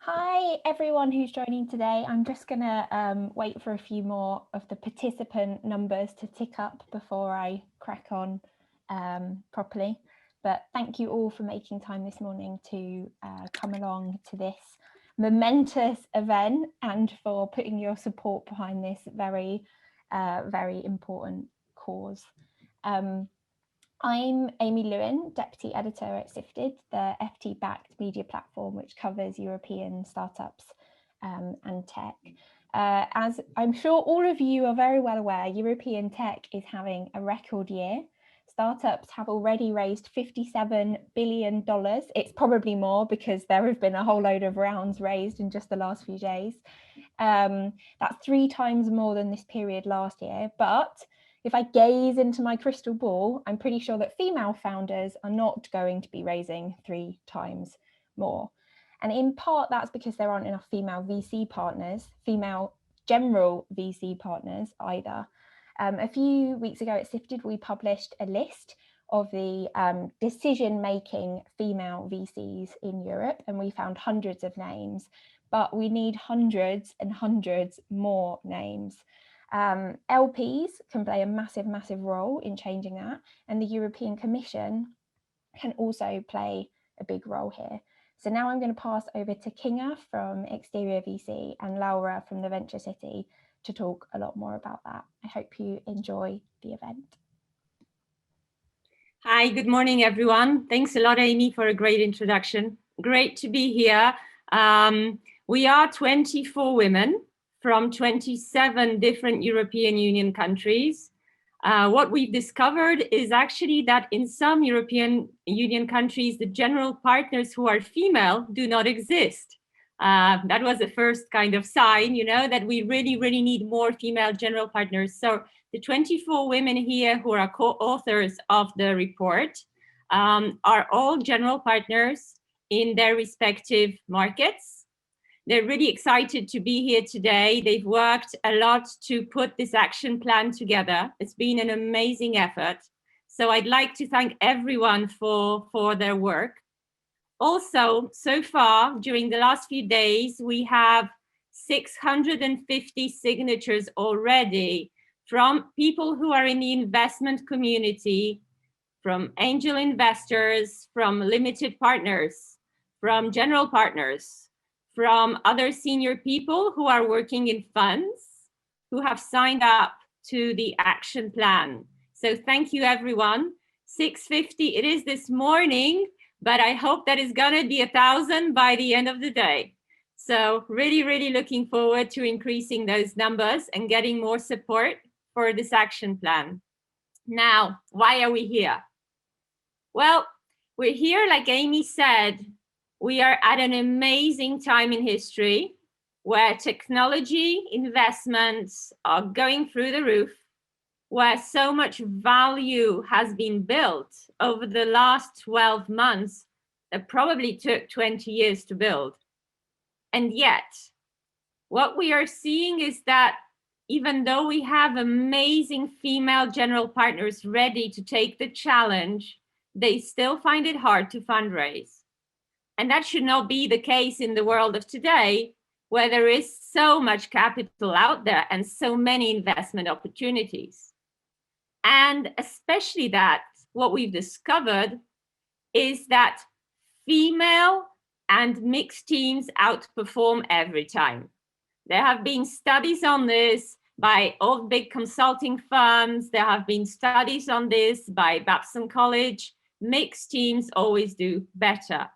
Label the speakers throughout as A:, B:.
A: Hi, everyone who's joining today. I'm just going to wait for a few more of the participant numbers to tick up before I crack on properly. But thank you all for making time this morning to come along to this momentous event and for putting your support behind this very, very important cause. I'm Amy Lewin, Deputy Editor at Sifted, the FT-backed media platform which covers European startups and tech. As I'm sure all of you are very well aware, European tech is having a record year. Startups have already raised $57 billion. It's probably more because there have been a whole load of rounds raised in just the last few days. That's 3 times more than this period last year, but if I gaze into my crystal ball, I'm pretty sure that female founders are not going to be raising 3 times more. And in part, that's because there aren't enough female VC partners, female general VC partners either. A few weeks ago at Sifted, we published a list of the decision-making female VCs in Europe, and we found hundreds of names, but we need hundreds and hundreds more names. LPs can play a massive role in changing that, and the European Commission can also play a big role here. So now I'm going to pass over to Kinga from Exterior VC and Laura from the Venture City to talk a lot more about that. I hope you enjoy the event.
B: Hi, good morning, everyone. Thanks a lot, Amy, for a great introduction. Great to be here. We are 24 women from 27 different European Union countries. What we've discovered is actually that in some European Union countries, the general partners who are female do not exist. That was the first kind of sign, that we really need more female general partners. So the 24 women here who are co-authors of the report are all general partners in their respective markets. They're really excited to be here today. They've worked a lot to put this action plan together. It's been an amazing effort. So I'd like to thank everyone for their work. Also, so far, during the last few days, we have 650 signatures already from people who are in the investment community, from angel investors, from limited partners, from general partners, from other senior people who are working in funds, who have signed up to the action plan. So thank you, everyone. 650 it is this morning, but I hope that is gonna be 1,000 by the end of the day. So really looking forward to increasing those numbers and getting more support for this action plan. Now, why are we here? Well, we're here, like Amy said, we are at an amazing time in history where technology investments are going through the roof, where so much value has been built over the last 12 months that probably took 20 years to build. And yet, what we are seeing is that even though we have amazing female general partners ready to take the challenge, they still find it hard to fundraise. And that should not be the case in the world of today, where there is so much capital out there and so many investment opportunities. And especially that, what we've discovered is that female and mixed teams outperform every time. There have been studies on this by all big consulting firms. There have been studies on this by Babson College. Mixed teams always do better.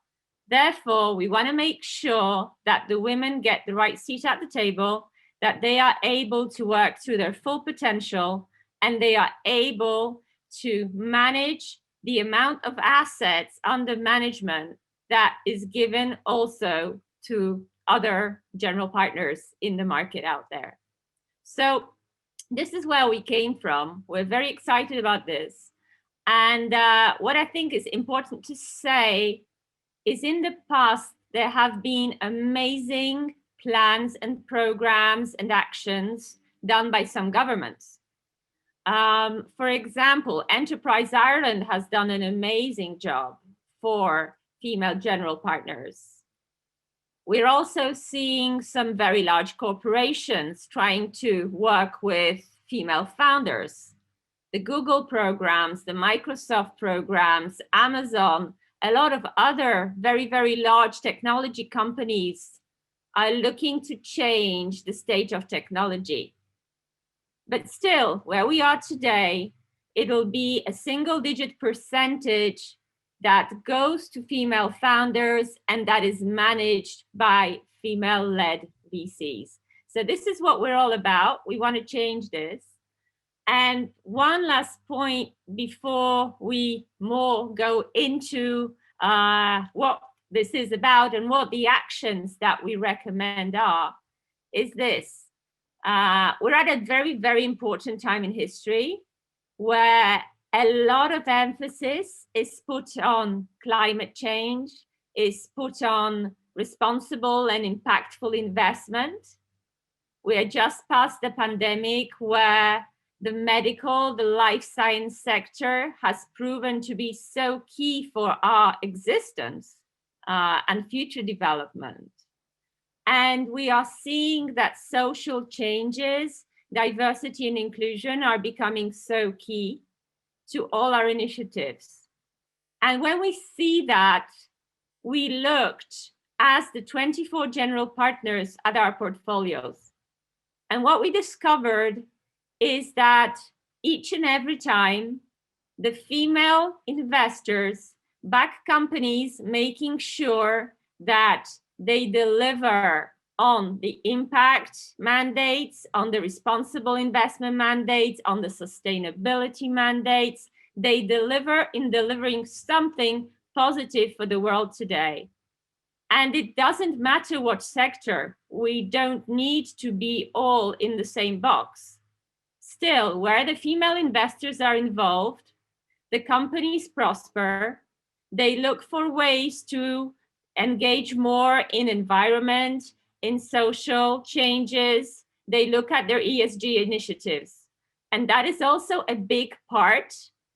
B: Therefore, we want to make sure that the women get the right seat at the table, that they are able to work through their full potential, and they are able to manage the amount of assets under management that is given also to other general partners in the market out there. So this is where we came from. We're very excited about this. And what I think is important to say is in the past, there have been amazing plans and programs and actions done by some governments. For example, Enterprise Ireland has done an amazing job for female general partners. We're also seeing some very large corporations trying to work with female founders. The Google programs, the Microsoft programs, Amazon, a lot of other very, very large technology companies are looking to change the state of technology. But still, where we are today, it'll be a single-digit percentage that goes to female founders and that is managed by female-led VCs. So this is what we're all about. We want to change this. And one last point before we more go into what this is about and what the actions that we recommend are, is this. We're at a very, very important time in history where a lot of emphasis is put on climate change, is put on responsible and impactful investment. We are just past the pandemic where the medical, the life science sector has proven to be so key for our existence and future development. And we are seeing that social changes, diversity and inclusion are becoming so key to all our initiatives. And when we see that, we looked as the 24 general partners at our portfolios. And what we discovered is that each and every time the female investors back companies making sure that they deliver on the impact mandates, on the responsible investment mandates, on the sustainability mandates, they deliver in delivering something positive for the world today. And it doesn't matter what sector, we don't need to be all in the same box. Still, where the female investors are involved, the companies prosper, they look for ways to engage more in environment, in social changes, they look at their ESG initiatives. And that is also a big part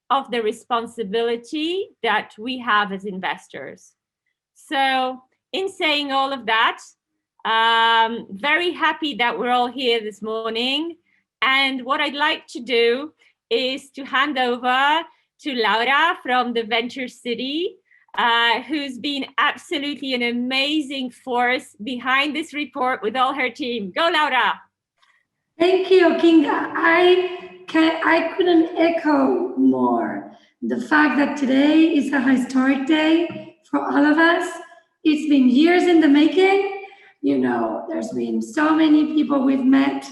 B: of the responsibility that we have as investors. So in saying all of that, very happy that we're all here this morning. And what I'd like to do is to hand over to Laura from the Venture City, who's been absolutely an amazing force behind this report with all her team. Go, Laura.
C: Thank you, Kinga. I couldn't echo more the fact that today is a historic day for all of us. It's been years in the making. You know, there's been so many people we've met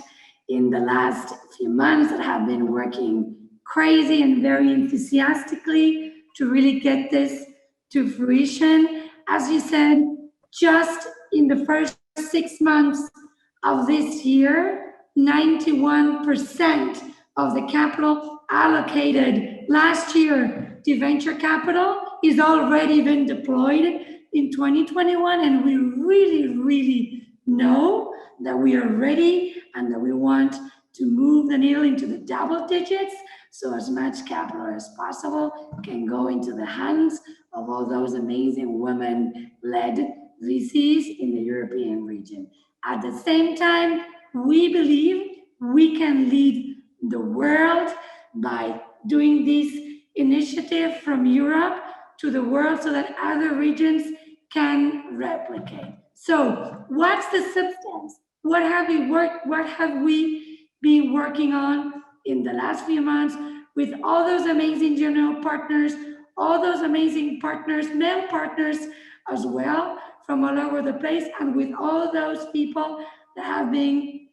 C: in the last few months that have been working crazy and very enthusiastically to really get this to fruition. As you said, just in the first 6 months of this year, 91% of the capital allocated last year to venture capital is already been deployed in 2021, and we really know that we are ready and that we want to move the needle into the double digits, so as much capital as possible can go into the hands of all those amazing women-led VCs in the European region. At the same time, we believe we can lead the world by doing this initiative from Europe to the world so that other regions can replicate. So what's the substance? What have we been working on in the last few months with all those amazing general partners, all those amazing partners, male partners as well from all over the place, and with all those people that have been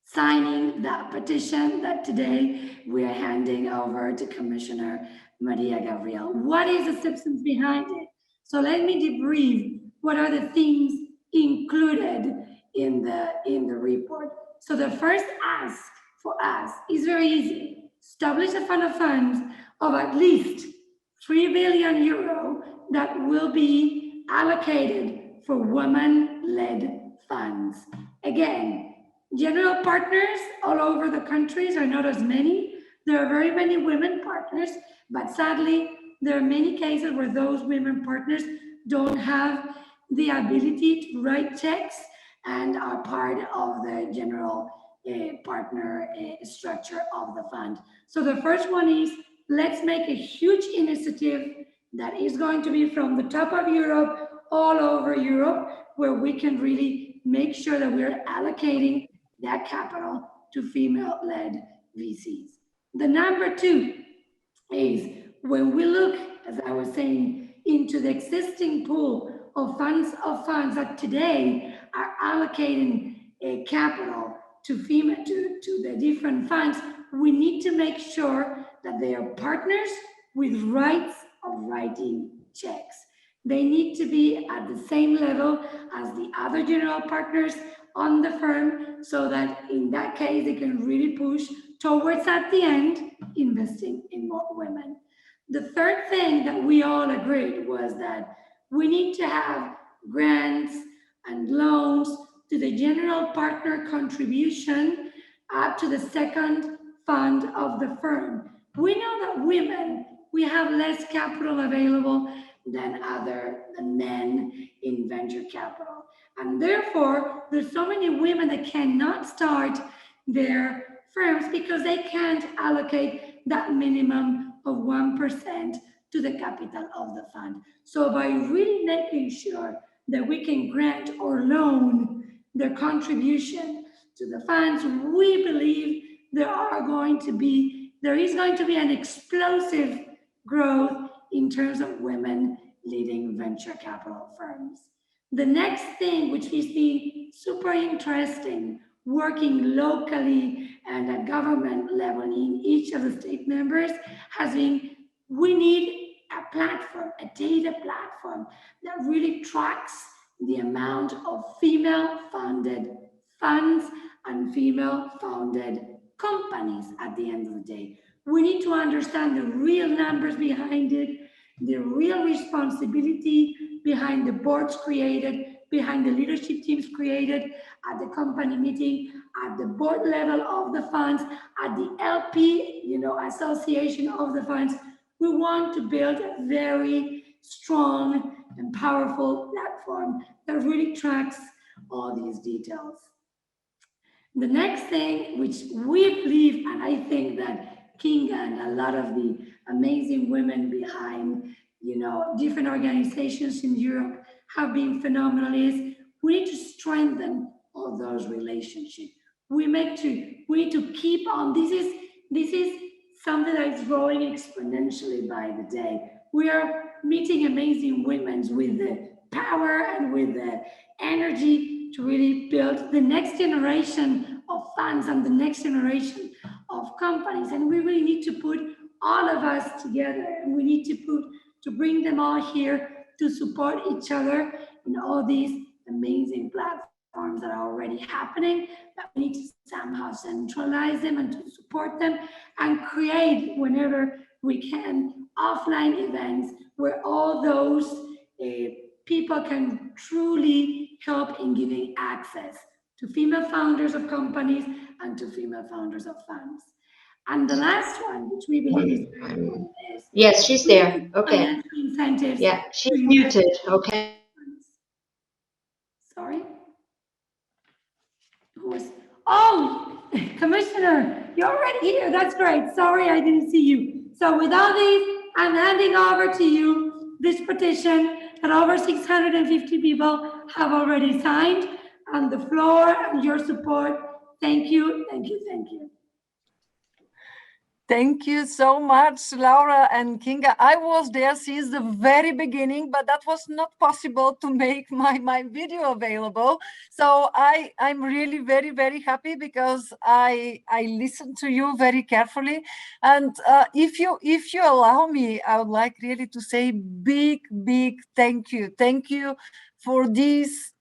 C: signing that petition that today we are handing over to Commissioner Mariya Gabriel. What is the substance behind it? So let me debrief what are the themes included in the report. So the first ask for us is very easy. Establish a fund of funds of at least 3 billion euro that will be allocated for women-led funds. Again, general partners all over the countries are not as many. There are very many women partners, but sadly, there are many cases where those women partners don't have the ability to write checks and are part of the general partner structure of the fund. So the first one is, let's make a huge initiative that is going to be from the top of Europe, all over Europe, where we can really make sure that we're allocating that capital to female-led VCs. The number two is, when we look, as I was saying, into the existing pool of funds that today are allocating capital to the different funds, we need to make sure that they are partners with rights of writing checks. They need to be at the same level as the other general partners on the firm, so that in that case they can really push towards, at the end, investing in more women. The third thing that we all agreed was that we need to have grants and loans to the general partner contribution up to the second fund of the firm. We know that women, we have less capital available than men in venture capital. And therefore, there's so many women that cannot start their firms because they can't allocate that minimum of 1% to the capital of the fund. So by really making sure that we can grant or loan their contribution to the funds, we believe there is going to be an explosive growth in terms of women leading venture capital firms. The next thing, which has been super interesting, working locally and at government level in each of the state members, has been, we need a platform, a data platform that really tracks the amount of female-funded funds and female-founded companies at the end of the day. We need to understand the real numbers behind it, the real responsibility behind the boards created, behind the leadership teams created at the company meeting, at the board level of the funds, at the LP, association of the funds. We want to build a very strong and powerful platform that really tracks all these details. The next thing, which we believe, and I think that Kinga and a lot of the amazing women behind, different organizations in Europe have been phenomenal, is we need to strengthen all those relationships. We need to keep on. This is something that is growing exponentially by the day. We are meeting amazing women with the power and with the energy to really build the next generation of funds and the next generation of companies. And we really need to put all of us together, and we need to bring them all here to support each other in all these amazing platforms that are already happening, but we need to somehow centralize them and to support them and create, whenever we can, offline events where all those people can truly help in giving access to female founders of companies and to female founders of funds. And the last one, which we believe is very important, is
D: yes, she's there. Okay.
C: Incentives.
D: Yeah, she's muted. Okay.
C: Sorry. Who was? Oh, Commissioner, you're already here. That's great. Sorry, I didn't see you. So with all these, I'm handing over to you this petition that over 650 people have already signed, and the floor and your support. Thank you, thank you, thank you.
E: Thank you so much, Laura and Kinga. I was there since the very beginning, but that was not possible to make my video available. So I'm really very, very happy because I listened to you very carefully. And if you allow me, I would like really to say big thank you. Thank you for this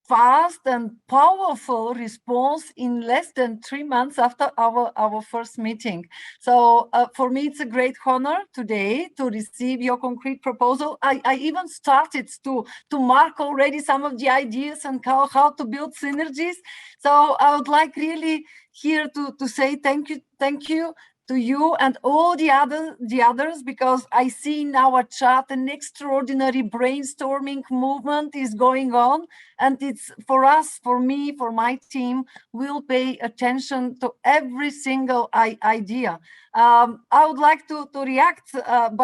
E: fast and powerful response in less than 3 months after our first meeting. So for me, it's a great honor today to receive your concrete proposal. I even started to mark already some of the ideas and how to build synergies. So I would like really here to say thank you to you and all the others, because I see in our chat an extraordinary brainstorming movement is going on, and it's for us, for me, for my team, we'll pay attention to every single idea. I would like to react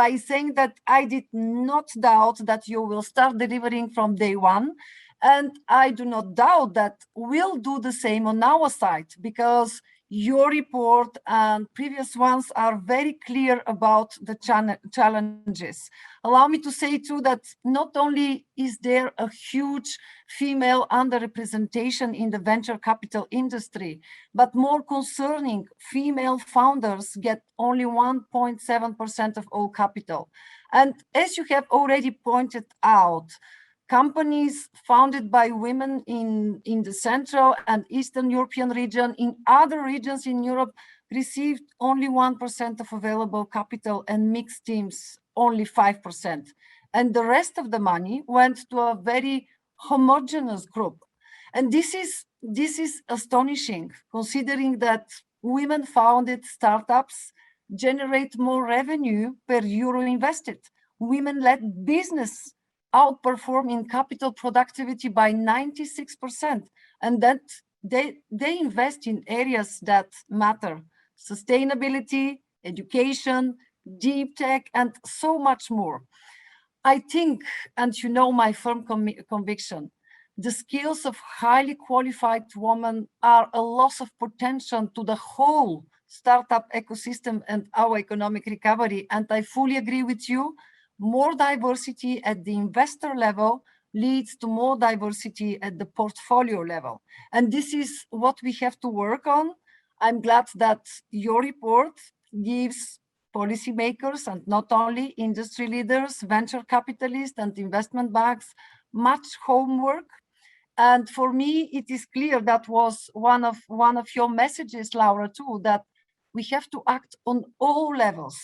E: by saying that I did not doubt that you will start delivering from day one. And I do not doubt that we'll do the same on our side, because your report and previous ones are very clear about the challenges. Allow me to say too that not only is there a huge female underrepresentation in the venture capital industry, but more concerning, female founders get only 1.7% of all capital. And as you have already pointed out, companies founded by women in the Central and Eastern European region, in other regions in Europe, received only 1% of available capital, and mixed teams only 5%. And the rest of the money went to a very homogeneous group. And this is astonishing, considering that women-founded startups generate more revenue per euro invested. Women-led business outperform in capital productivity by 96%, and that they invest in areas that matter: sustainability, education, deep tech, and so much more. I think, and you know my firm conviction, the skills of highly qualified women are a loss of potential to the whole startup ecosystem and our economic recovery. And I fully agree with you. More diversity at the investor level leads to more diversity at the portfolio level. And this is what we have to work on. I'm glad that your report gives policymakers, and not only industry leaders, venture capitalists and investment banks, much homework. And for me, it is clear that was one of your messages, Laura, too, that we have to act on all levels,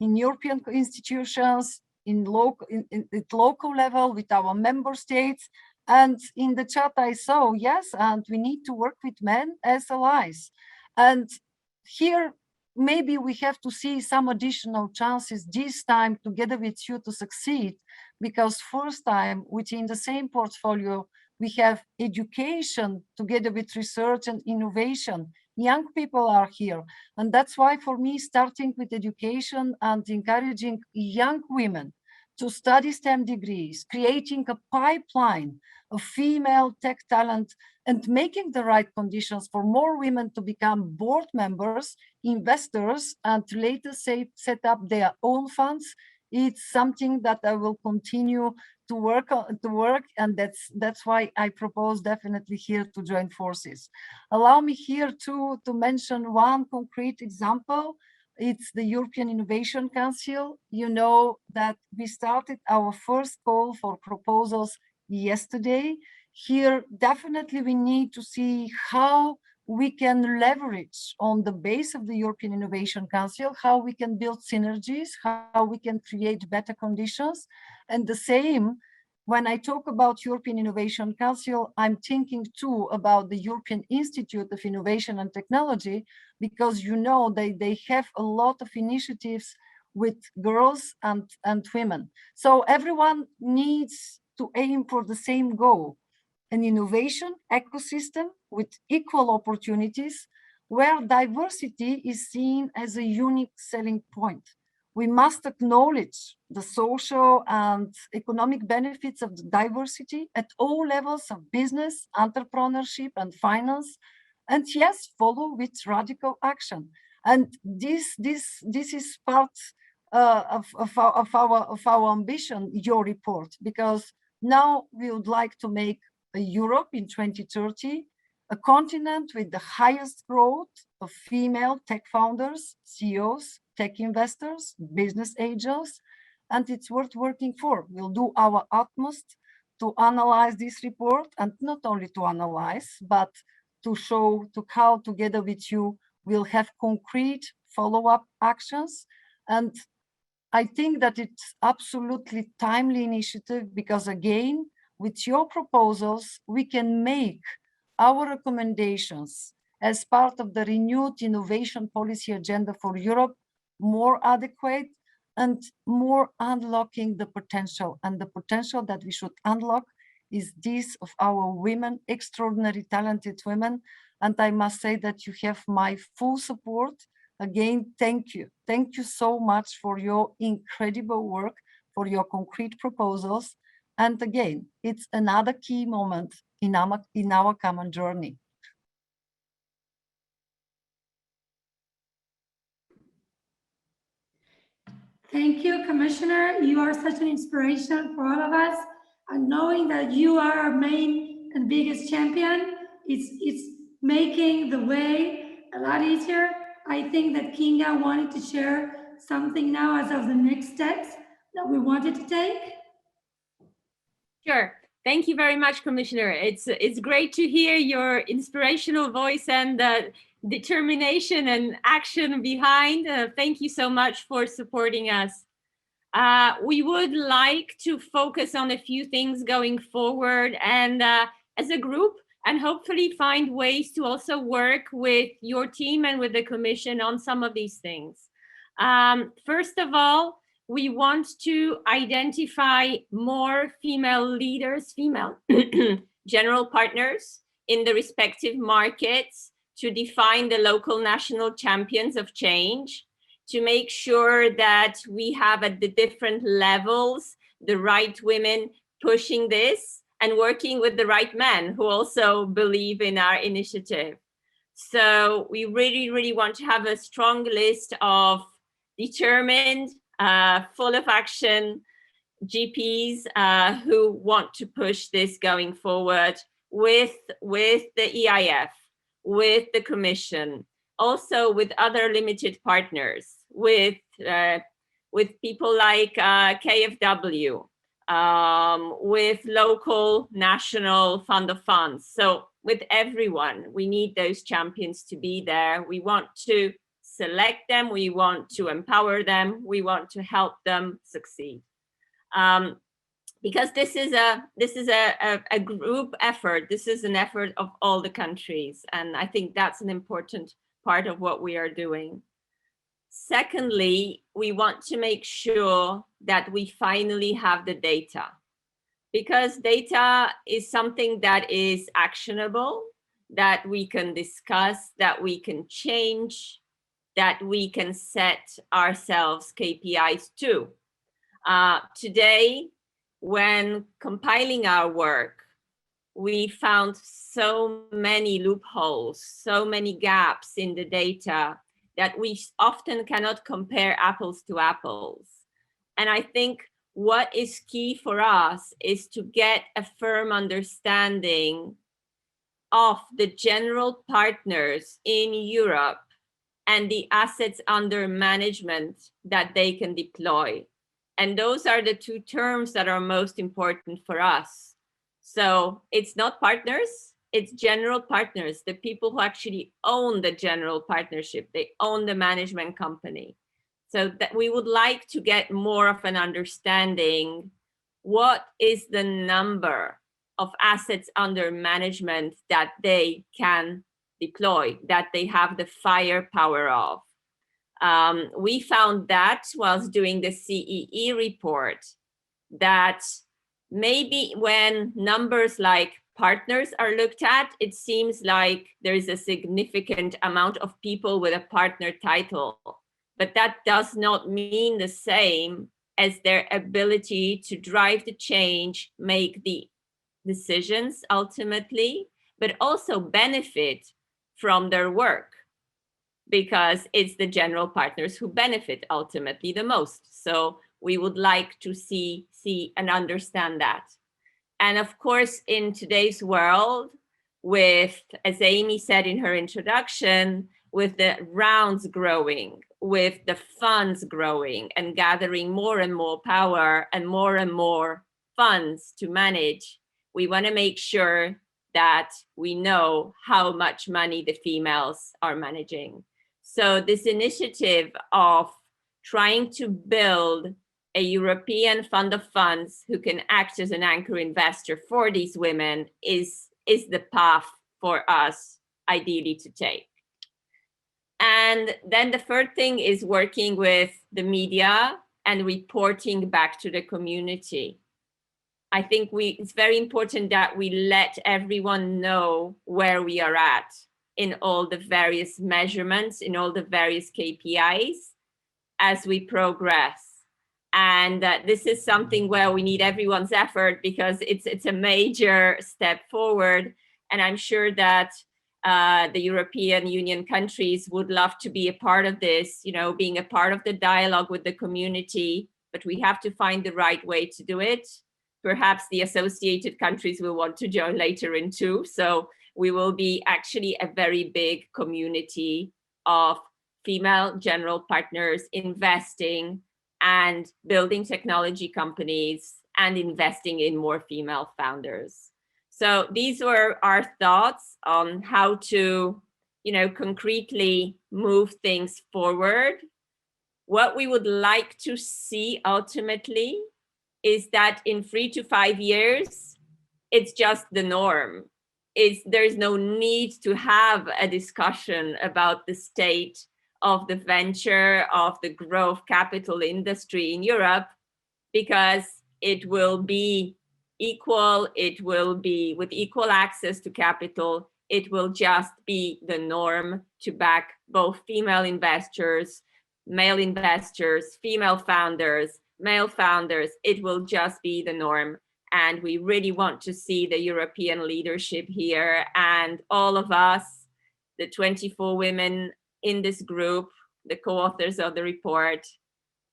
E: in European institutions, in local level with our member states. And in the chat I saw, yes, and we need to work with men as allies. And here, maybe we have to see some additional chances this time together with you to succeed, because first time within the same portfolio, we have education together with research and innovation. Young people are here. And that's why for me, starting with education and encouraging young women to study STEM degrees, creating a pipeline of female tech talent, and making the right conditions for more women to become board members, investors, and to later set up their own funds, it's something that I will continue to work on, and that's why I propose definitely here to join forces. Allow me here to mention one concrete example. It's the European Innovation Council. You know that we started our first call for proposals yesterday. Here, definitely we need to see how we can leverage on the base of the European Innovation Council, how we can build synergies, how we can create better conditions. And the same, when I talk about European Innovation Council, I'm thinking too about the European Institute of Innovation and Technology, because you know they have a lot of initiatives with girls and women. So everyone needs to aim for the same goal: an innovation ecosystem with equal opportunities, where diversity is seen as a unique selling point. We must acknowledge the social and economic benefits of the diversity at all levels of business, entrepreneurship, and finance, and yes, follow with radical action. And this is part of our ambition, your report, because now we would like to make a Europe in 2030, a continent with the highest growth of female tech founders, CEOs, tech investors, business angels, and it's worth working for. We'll do our utmost to analyze this report, and not only to analyze, but to show to how together with you we'll have concrete follow-up actions. And I think that it's absolutely timely initiative, because again, with your proposals, we can make our recommendations as part of the renewed innovation policy agenda for Europe, more adequate and more unlocking the potential. And the potential that we should unlock is this of our women, extraordinary talented women. And I must say that you have my full support. Again, thank you. Thank you so much for your incredible work, for your concrete proposals. And again, it's another key moment in our common journey.
C: Thank you, Commissioner. You are such an inspiration for all of us. And knowing that you are our main and biggest champion, it's making the way a lot easier. I think that Kinga wanted to share something now as of the next steps that we wanted to take.
B: Sure. Thank you very much, Commissioner. It's great to hear your inspirational voice and the determination and action behind. Thank you so much for supporting us. We would like to focus on a few things going forward and as a group, and hopefully find ways to also work with your team and with the Commission on some of these things. First of all, we want to identify more female leaders, female general partners in the respective markets, to define the local national champions of change, to make sure that we have at the different levels the right women pushing this and working with the right men who also believe in our initiative. So we really, really want to have a strong list of determined, full of action GPs who want to push this going forward with the EIF, with the Commission, also with other limited partners, with people like KfW, with local national fund of funds. So with everyone, we need those champions to be there. We want to select them, we want to empower them, we want to help them succeed. Because this is a group effort, this is an effort of all the countries, and I think that's an important part of what we are doing. Secondly, we want to make sure that we finally have the data, because data is something that is actionable, that we can discuss, that we can change, that we can set ourselves KPIs to. Today, when compiling our work, we found so many loopholes, so many gaps in the data that we often cannot compare apples to apples. And I think what is key for us is to get a firm understanding of the general partners in Europe and the assets under management that they can deploy. And those are the two terms that are most important for us. So it's not partners, it's general partners, the people who actually own the general partnership, they own the management company. So that we would like to get more of an understanding, what is the number of assets under management that they can deploy, that they have the firepower of. We found that whilst doing the CEE report, that maybe when numbers like partners are looked at, it seems like there is a significant amount of people with a partner title, but that does not mean the same as their ability to drive the change, make the decisions ultimately, but also benefit from their work, because it's the general partners who benefit ultimately the most. So we would like to see and understand that. And of course, in today's world, with, as Amy said in her introduction, with the rounds growing, with the funds growing and gathering more and more power and more funds to manage, we want to make sure that we know how much money the females are managing. So this initiative of trying to build a European fund of funds who can act as an anchor investor for these women is the path for us ideally to take. And then the third thing is working with the media and reporting back to the community. I think it's very important that we let everyone know where we are at in all the various measurements, in all the various KPIs as we progress. And this is something where we need everyone's effort, because it's a major step forward. And I'm sure that the European Union countries would love to be a part of this, you know, being a part of the dialogue with the community, but we have to find the right way to do it. Perhaps the associated countries will want to join later in too. So we will be actually a very big community of female general partners investing and building technology companies and investing in more female founders. So these were our thoughts on how to, you know, concretely move things forward. What we would like to see ultimately is that in 3 to 5 years, it's just the norm. There's no need to have a discussion about the state of the venture, of the growth capital industry in Europe, because it will be equal, it will be with equal access to capital, it will just be the norm to back both female investors, male investors, female founders, male founders. It will just be the norm. And we really want to see the European leadership here, and all of us, the 24 women in this group, the co-authors of the report,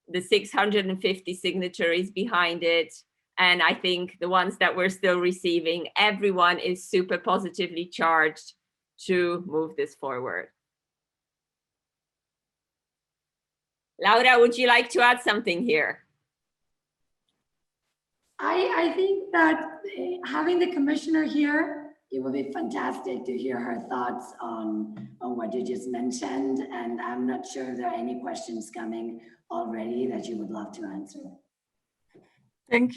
B: the 650 signatories behind it, and I think the ones that we're still receiving, everyone is super positively charged to move this forward. Laura, would you like to add something here?
C: I think that having the commissioner here, it would be fantastic to hear her thoughts on what you just mentioned. And I'm not sure if there are any questions coming already that you would love to answer.
E: Thank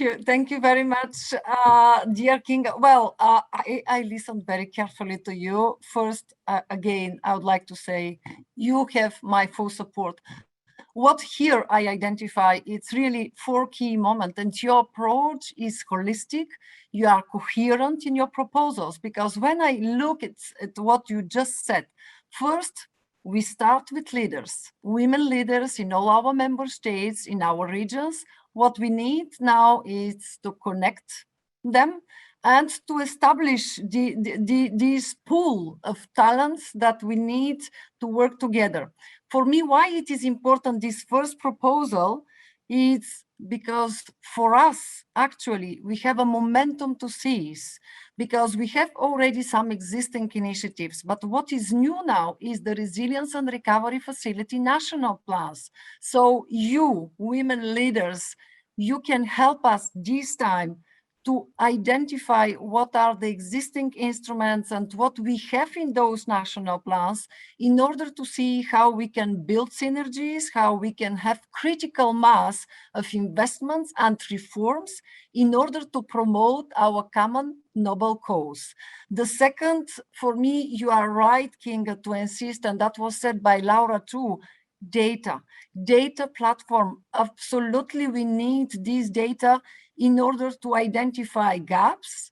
E: you very much, dear Kinga. Well, I listened very carefully to you. First, again, I would like to say you have my full support. What here I identify, it's really 4 key moments, and your approach is holistic. You are coherent in your proposals, because when I look at what you just said, first, we start with leaders, women leaders in all our member states, in our regions. What we need now is to connect them and to establish this pool of talents that we need to work together. For me, why it is important, this first proposal, is because for us, actually, we have a momentum to seize, because we have already some existing initiatives. But what is new now is the Resilience and Recovery Facility national plans. So you, women leaders, you can help us this time to identify what are the existing instruments and what we have in those national plans, in order to see how we can build synergies, how we can have critical mass of investments and reforms in order to promote our common noble cause. The second, for me, you are right, Kinga, to insist, and that was said by Laura too, data platform. Absolutely, we need this data in order to identify gaps,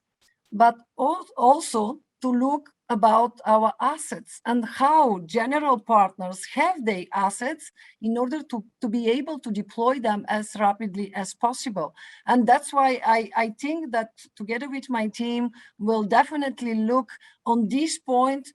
E: but also to look about our assets and how general partners have their assets in order to be able to deploy them as rapidly as possible. And that's why I think that together with my team, we'll definitely look on this point,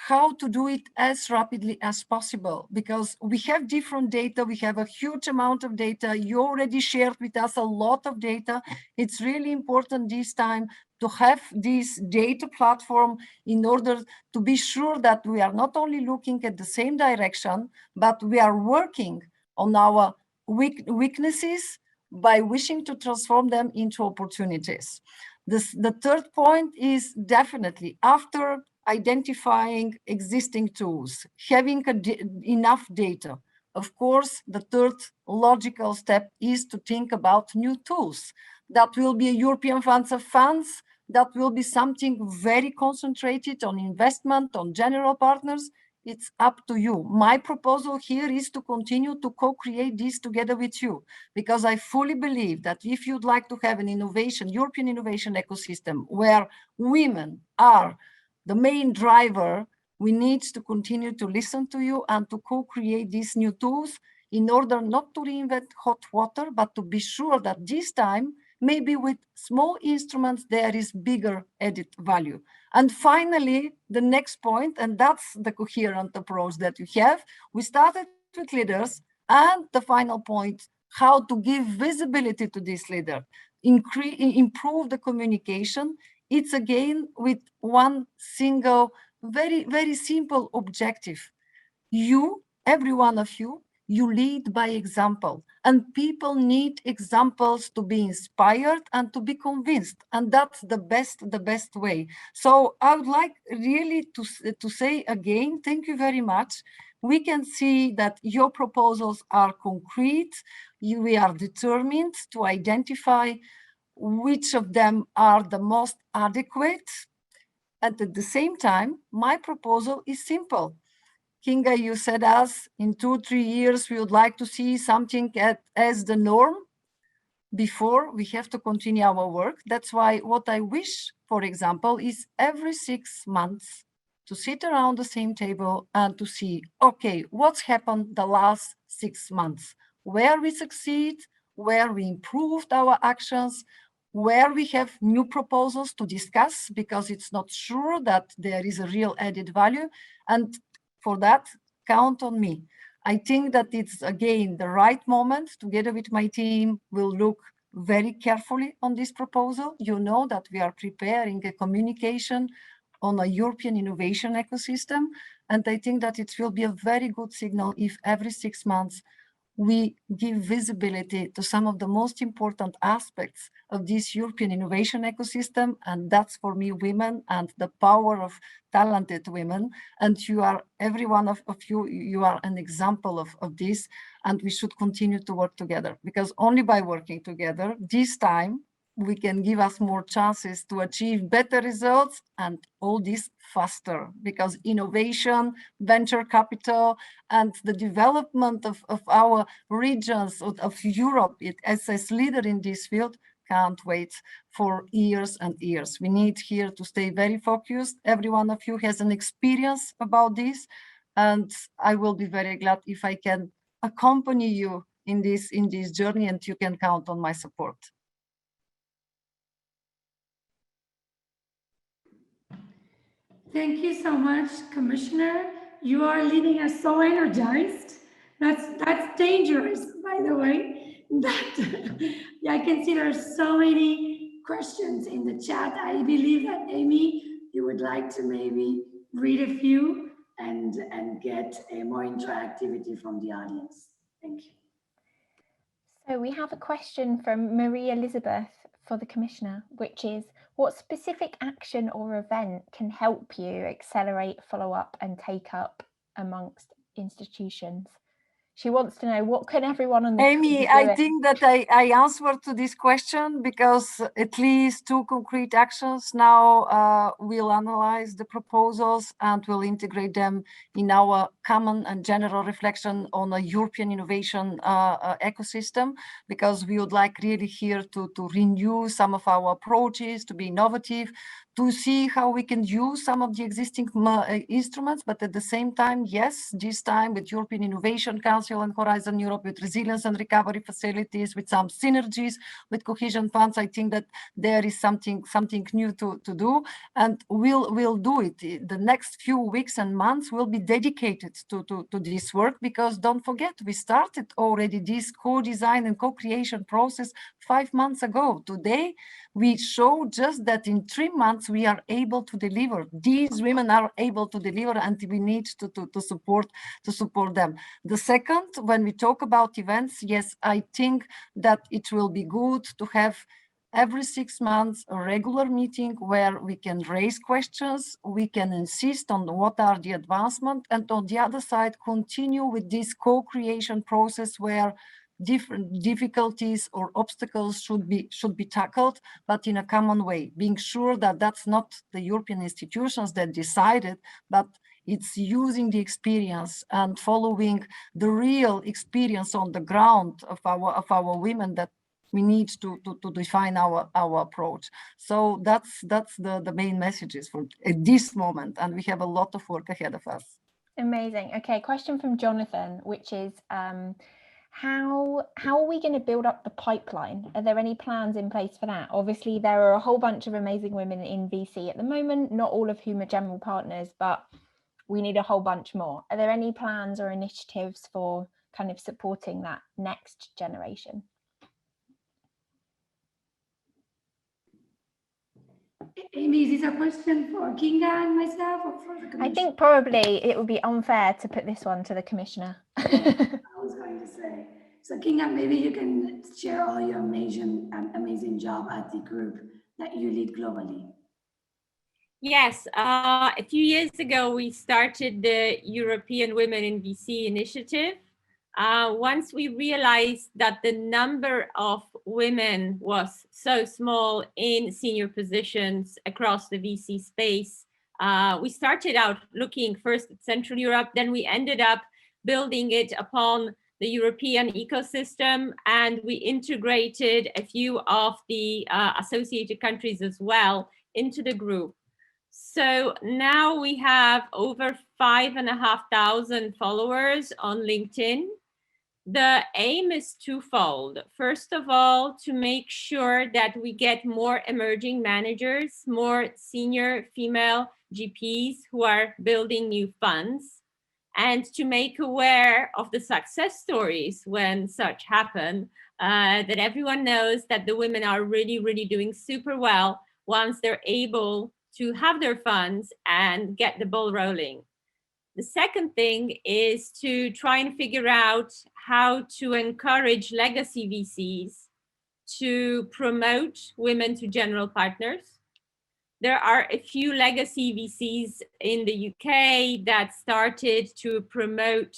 E: how to do it as rapidly as possible, because we have different data. We have a huge amount of data. You already shared with us a lot of data. It's really important this time to have this data platform in order to be sure that we are not only looking at the same direction, but we are working on our weaknesses by wishing to transform them into opportunities. The third point is definitely, after identifying existing tools, having enough data. Of course, the third logical step is to think about new tools. That will be European funds of funds, that will be something very concentrated on investment, on general partners. It's up to you. My proposal here is to continue to co-create this together with you, because I fully believe that if you'd like to have an innovation, European innovation ecosystem where women are the main driver, we need to continue to listen to you and to co-create these new tools in order not to reinvent hot water, but to be sure that this time, maybe with small instruments, there is bigger added value. And finally, the next point, and that's the coherent approach that we have. We started with leaders, and the final point, how to give visibility to this leader, improve the communication. It's again with one single, very, very simple objective. You, every one of you, you lead by example, and people need examples to be inspired and to be convinced, and that's the best way. So I would like really to say again, thank you very much. We can see that your proposals are concrete. We are determined to identify which of them are the most adequate, and at the same time, my proposal is simple. Kinga, you said us in 2-3 years, we would like to see something as the norm. Before, we have to continue our work. That's why what I wish, for example, is every 6 months to sit around the same table and to see, okay, what's happened the last 6 months, where we succeed, where we improved our actions, where we have new proposals to discuss, because it's not sure that there is a real added value. And for that, count on me. I think that it's, again, the right moment. Together with my team, we'll look very carefully on this proposal. You know that we are preparing a communication on a European innovation ecosystem. And I think that it will be a very good signal if every 6 months we give visibility to some of the most important aspects of this European innovation ecosystem. And that's, for me, women and the power of talented women. And you are, every one of you, you are an example of this. And we should continue to work together, because only by working together, this time, we can give us more chances to achieve better results, and all this faster, because innovation, venture capital, and the development of our regions of Europe as leader in this field can't wait for years and years. We need here to stay very focused. Every one of you has an experience about this, and I will be very glad if I can accompany you in this journey, and you can count on my support.
C: Thank you so much, Commissioner. You are leaving us so energized. That's dangerous, by the way. Yeah, I can see there's so many questions in the chat. I believe that, Amy, you would like to maybe read a few and get a more interactivity from the audience. Thank you.
A: So we have a question from Maria Elizabeth for the Commissioner, which is, what specific action or event can help you accelerate follow-up and take-up amongst institutions? She wants to know, what can everyone on the
E: Amy, I think that I answered to this question, because at least 2 concrete actions. Now we'll analyze the proposals and we'll integrate them in our common and general reflection on a European innovation ecosystem, because we would like really here to renew some of our approaches, to be innovative, to see how we can use some of the existing instruments, but at the same time, yes, this time with European Innovation Council and Horizon Europe, with resilience and recovery facilities, with some synergies with cohesion funds, I think that there is something new to do, and we'll do it. The next few weeks and months will be dedicated to this work, because don't forget, we started already this co-design and co-creation process 5 months ago. Today, we show just that in 3 months we are able to deliver. These women are able to deliver, and we need to support them. The second, when we talk about events, yes, I think that it will be good to have every 6 months a regular meeting where we can raise questions, we can insist on what are the advancements, and on the other side continue with this co-creation process where different difficulties or obstacles should be tackled, but in a common way, being sure that that's not the European institutions that decided, but it's using the experience and following the real experience on the ground of our women that we need to define our approach. So that's the main messages for at this moment, and we have a lot of work ahead of us.
A: Amazing. Okay, question from Jonathan, which is how are we going to build up the pipeline? Are there any plans in place for that? Obviously, there are a whole bunch of amazing women in VC at the moment, not all of whom are general partners, but we need a whole bunch more. Are there any plans or initiatives for kind of supporting that next generation?
C: Amy, is this a question for Kinga and myself or for the Commissioner?
A: I think probably it would be unfair to put this one to the Commissioner.
C: I was going to say. So Kinga, maybe you can share all your amazing job at the group that you lead globally.
B: Yes, a few years ago, we started the European Women in VC initiative. Once we realized that the number of women was so small in senior positions across the VC space, we started out looking first at Central Europe, then we ended up building it upon the European ecosystem, and we integrated a few of the associated countries as well into the group. So now we have over 5,500 followers on LinkedIn. The aim is twofold. First of all, to make sure that we get more emerging managers, more senior female GPs who are building new funds, and to make aware of the success stories when such happen, that everyone knows that the women are really, really doing super well once they're able to have their funds and get the ball rolling. The second thing is to try and figure out how to encourage legacy VCs to promote women to general partners. There are a few legacy VCs in the UK that started to promote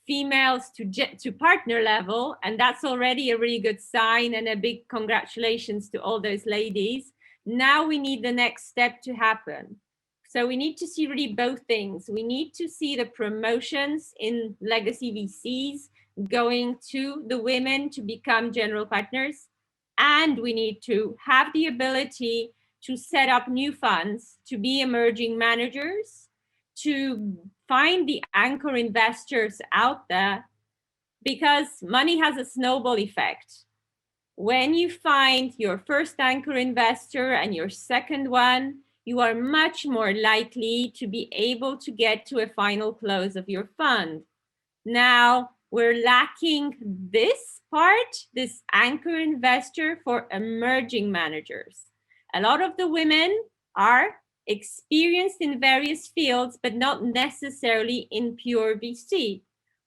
B: females to partner level, and that's already a really good sign, and a big congratulations to all those ladies. Now we need the next step to happen. So we need to see really both things. We need to see the promotions in legacy VCs going to the women to become general partners. And we need to have the ability to set up new funds, to be emerging managers, to find the anchor investors out there, because money has a snowball effect. When you find your first anchor investor and your second one, you are much more likely to be able to get to a final close of your fund. Now, we're lacking this part, this anchor investor for emerging managers. A lot of the women are experienced in various fields, but not necessarily in pure VC,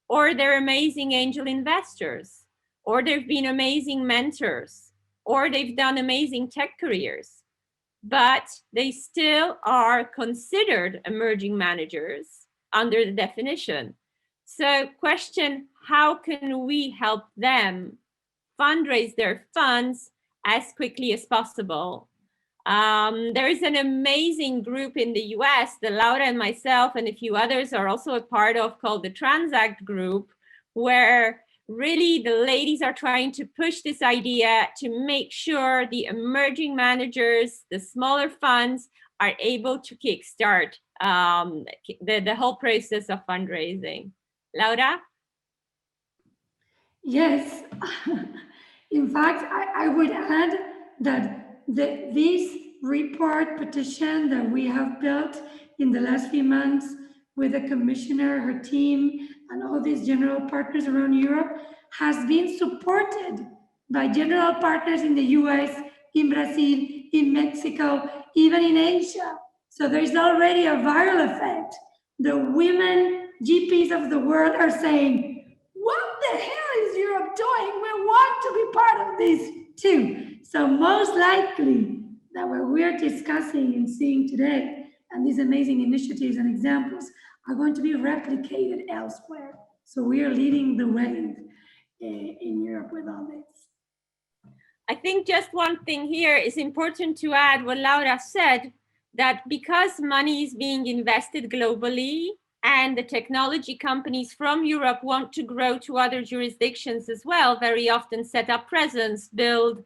B: or they're amazing angel investors, or they've been amazing mentors, or they've done amazing tech careers, but they still are considered emerging managers under the definition. So question, how can we help them fundraise their funds as quickly as possible? There is an amazing group in the US that Laura and myself and a few others are also a part of, called the Transact Group, where really the ladies are trying to push this idea to make sure the emerging managers, the smaller funds, are able to kickstart the whole process of fundraising. Laura?
C: Yes. In fact, I would add that this report petition that we have built in the last few months with the Commissioner, her team, and all these general partners around Europe has been supported by general partners in the US, in Brazil, in Mexico, even in Asia. So there's already a viral effect. The women GPs of the world are saying, what the hell is Europe doing? We want to be part of this too. So most likely that what we're discussing and seeing today, and these amazing initiatives and examples, are going to be replicated elsewhere. So we are leading the wave. in Europe with all this.
B: I think just one thing here is important to add what Laura said, that because money is being invested globally and the technology companies from Europe want to grow to other jurisdictions as well, very often set up presence, build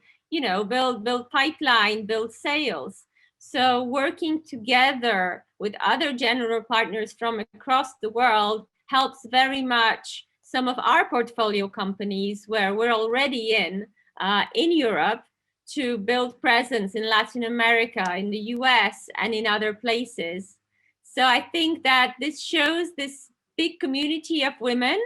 B: pipeline, build sales. So working together with other general partners from across the world helps very much some of our portfolio companies where we're already in Europe to build presence in Latin America, in the US, and in other places. So I think that this shows this big community of women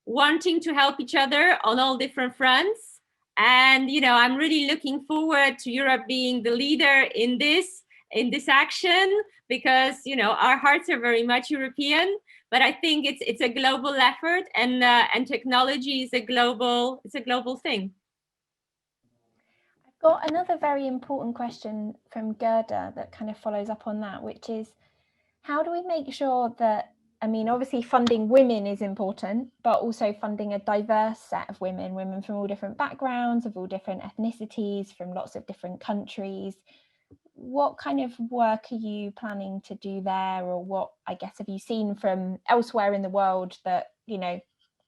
B: wanting to help each other on all different fronts. And, I'm really looking forward to Europe being the leader in this action, because, our hearts are very much European, but I think it's a global effort, and technology is a global thing.
A: I've got another very important question from Gerda that kind of follows up on that, which is, how do we make sure that, obviously funding women is important, but also funding a diverse set of women from all different backgrounds, of all different ethnicities, from lots of different countries. What kind of work are you planning to do there, or what, I guess, have you seen from elsewhere in the world that,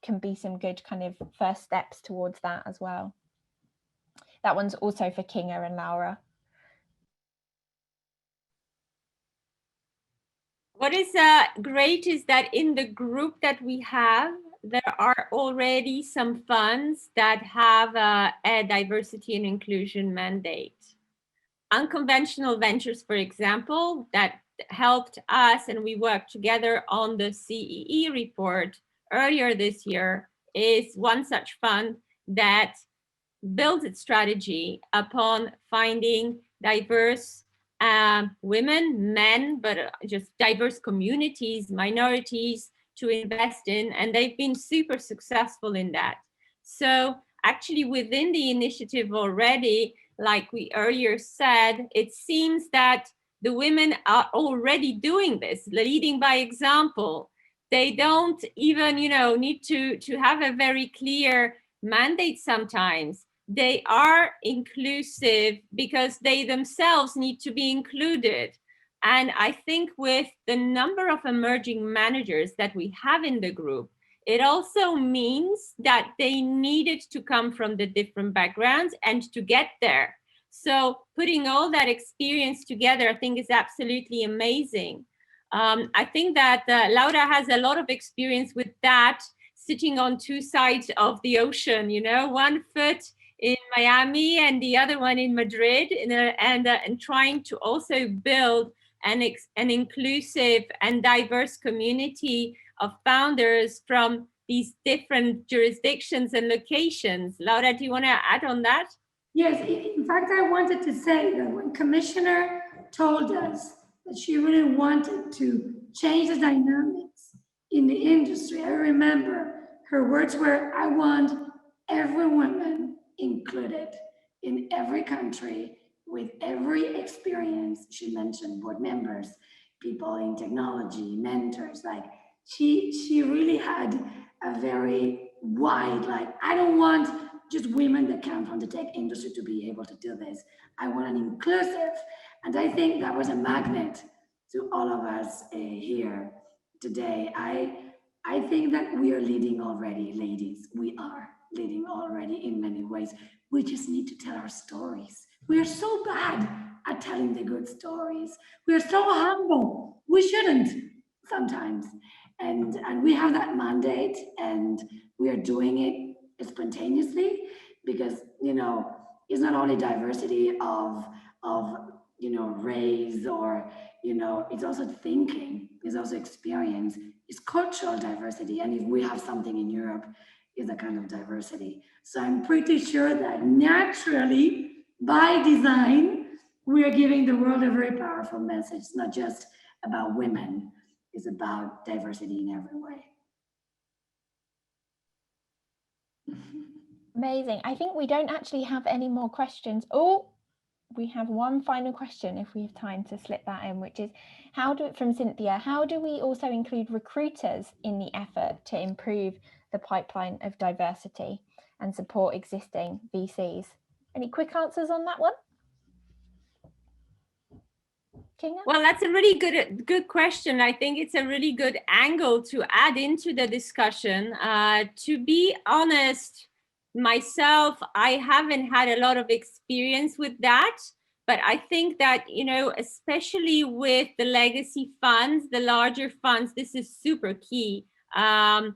A: can be some good kind of first steps towards that as well? That one's also for Kinga and Laura.
B: What is great is that in the group that we have, there are already some funds that have a diversity and inclusion mandate. Unconventional Ventures, for example, that helped us, and we worked together on the CEE report earlier this year, is one such fund that builds its strategy upon finding diverse women, men, but just diverse communities, minorities to invest in, and they've been super successful in that. So actually within the initiative already, like we earlier said, it seems that the women are already doing this, leading by example. They don't even, need to have a very clear mandate sometimes. They are inclusive because they themselves need to be included. And I think with the number of emerging managers that we have in the group, it also means that they needed to come from the different backgrounds and to get there. So putting all that experience together, I think, is absolutely amazing. I think that Laura has a lot of experience with that, sitting on two sides of the ocean, one foot in Miami and the other one in Madrid, and trying to also build an inclusive and diverse community of founders from these different jurisdictions and locations. Laura, do you want to add on that?
C: Yes, in fact, I wanted to say that when Commissioner told us that she really wanted to change the dynamics in the industry, I remember her words were, I want every woman included in every country with every experience. She mentioned board members, people in technology, mentors, like she really had a very wide, like, I don't want just women that come from the tech industry to be able to do this. I want an inclusive, and I think that was a magnet to all of us here today. I think that we are leading already, ladies. We are leading already in many ways. We just need to tell our stories. We are so bad at telling the good stories. We are so humble. We shouldn't sometimes. And we have that mandate, and we are doing it spontaneously, because it's not only diversity of race, or it's also thinking, it's also experience, it's cultural diversity, and if we have something in Europe, is a kind of diversity. So I'm pretty sure that naturally, by design, we are giving the world a very powerful message. It's not just about women, it's about diversity in every way.
A: Amazing. I think we don't actually have any more questions. Oh, we have one final question if we have time to slip that in, which is from Cynthia, how do we also include recruiters in the effort to improve the pipeline of diversity and support existing VCs. Any quick answers on that one? Kinga?
B: Well, that's a really good question. I think it's a really good angle to add into the discussion. To be honest, myself, I haven't had a lot of experience with that, but I think that, you know, especially with the legacy funds, the larger funds, this is super key. And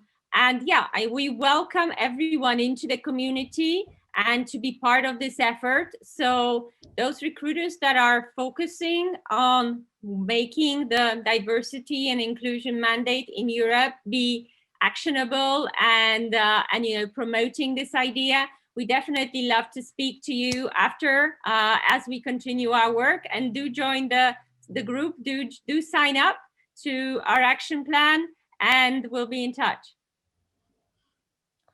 B: yeah, we welcome everyone into the community and to be part of this effort. So those recruiters that are focusing on making the diversity and inclusion mandate in Europe be actionable and you know, promoting this idea, we definitely love to speak to you after as we continue our work, and do join the group, do sign up to our action plan, and we'll be in touch.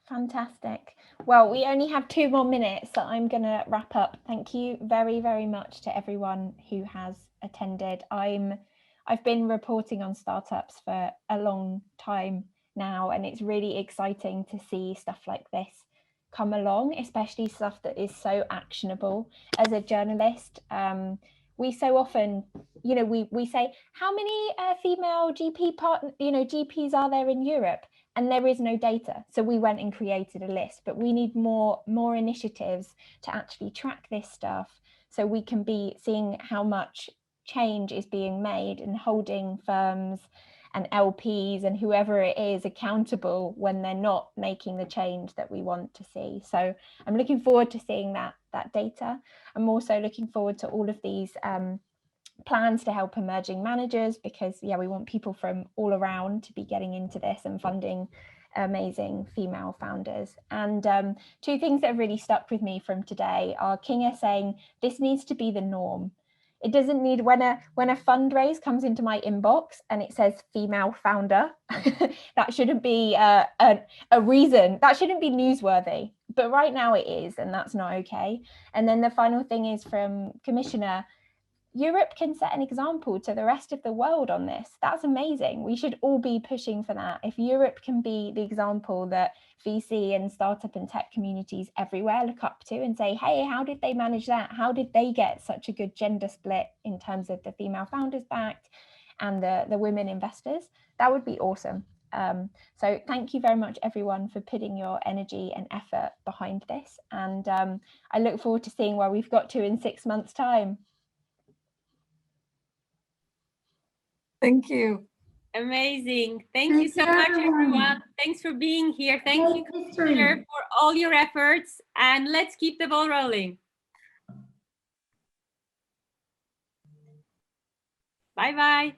A: Fantastic. Well, we only have 2 more minutes, so I'm going to wrap up. Thank you very, very much to everyone who has attended. I've been reporting on startups for a long time now, and it's really exciting to see stuff like this come along, especially stuff that is so actionable. As a journalist, we so often, you know, we say, how many female GPs are there in Europe? And there is no data. So we went and created a list, but we need more initiatives to actually track this stuff, so we can be seeing how much change is being made and holding firms and LPs and whoever it is accountable when they're not making the change that we want to see. So I'm looking forward to seeing that data. I'm also looking forward to all of these plans to help emerging managers, because yeah, we want people from all around to be getting into this and funding amazing female founders. And 2 things that have really stuck with me from today are Kinga saying this needs to be the norm. It doesn't need, when a fundraise comes into my inbox and it says female founder, that shouldn't be a reason, that shouldn't be newsworthy, but right now it is, and that's not okay. And then the final thing is from Commissioner, Europe can set an example to the rest of the world on this. That's amazing. We should all be pushing for that. If Europe can be the example that VC and startup and tech communities everywhere look up to and say, hey, how did they manage that? How did they get such a good gender split in terms of the female founders backed and the women investors? That would be awesome. So thank you very much, everyone, for putting your energy and effort behind this. And I look forward to seeing where we've got to in 6 months' time.
E: Thank you.
B: Amazing. Thank you so much, everyone. Thanks for being here. Thank you, Commissioner, for all your efforts. And let's keep the ball rolling. Bye-bye.